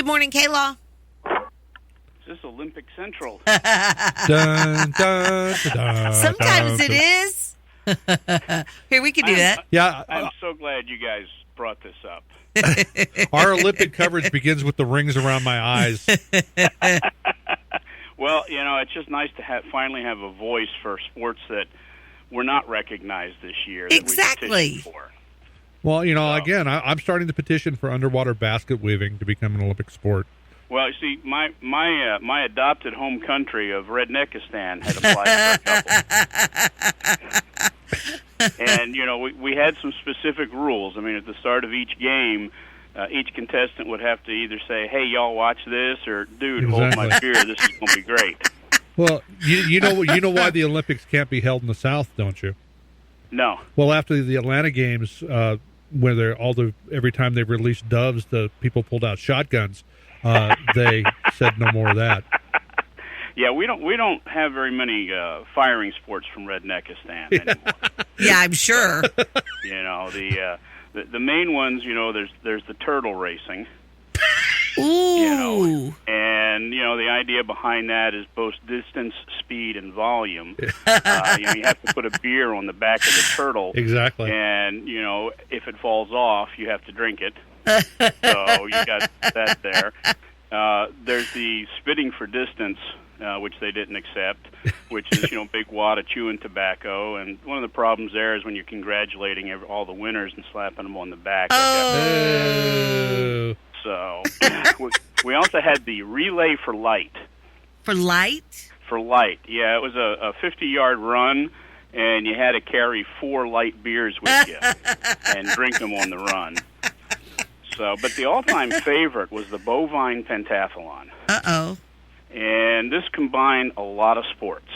Good morning, K-Law. Is this Olympic Central? Dun, dun, dun, dun, Sometimes dun, it is. Here, we can do that. Yeah, I'm so glad you guys brought this up. our Olympic coverage begins with the rings around my eyes. Well, it's just nice to finally have a voice for sports that were not recognized this year. That Exactly. we petitioned for. Well, again, I'm starting the petition for underwater basket weaving to become an Olympic sport. Well, you see, my adopted home country of Redneckistan had applied for a couple. And, we had some specific rules. I mean, at the start of each game, each contestant would have to either say, hey, y'all watch this, or, dude, hold my beer, this is going to be great. Well, you know why the Olympics can't be held in the South, don't you? No. Well, after the Atlanta games, where every time they released doves, the people pulled out shotguns. They said no more of that. Yeah, we don't have very many firing sports from Redneckistan anymore. Yeah, I'm sure. The main ones, there's the turtle racing. Ooh. And the idea behind that is both distance, speed, and volume. You have to put a beer on the back of the turtle. Exactly. And if it falls off, you have to drink it. So you got that there. There's the spitting for distance, which they didn't accept, which is big wad of chewing tobacco. And one of the problems there is when you're congratulating all the winners and slapping them on the back. Oh. So we also had the relay for light. For light? For light, yeah. It was a 50-yard run, and you had to carry 4 light beers with you and drink them on the run. So, but the all-time favorite was the bovine pentathlon. Uh-oh. And this combined a lot of sports.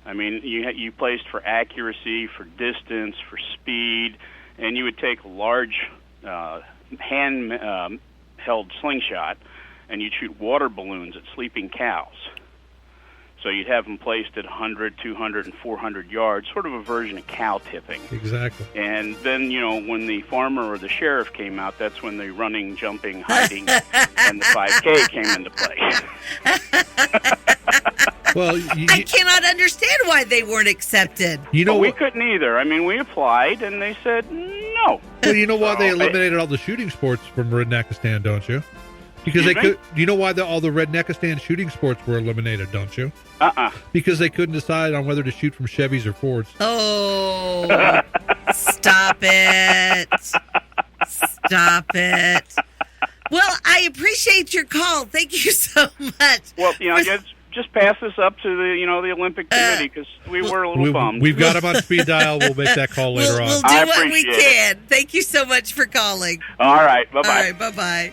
I mean, you placed for accuracy, for distance, for speed, and you would take a large hand-held slingshot, and you'd shoot water balloons at sleeping cows. So you'd have them placed at 100, 200, and 400 yards, sort of a version of cow tipping. Exactly. And then, when the farmer or the sheriff came out, that's when the running, jumping, hiding, and the 5K came into play. Well, I cannot understand why they weren't accepted. We couldn't either. I mean, we applied, and they said no. Well, you know why they eliminated all the shooting sports from Redneckistan, don't you? Because they could. You know why all the Redneckistan shooting sports were eliminated, don't you? Because they couldn't decide on whether to shoot from Chevys or Fords. Oh, stop it. Stop it. Well, I appreciate your call. Thank you so much. Well, just pass this up to the Olympic Committee, because we were a little bummed. We've got them on speed dial. We'll make that call later on. We'll do what we can. Thank you so much for calling. All right. Bye-bye. All right, bye-bye.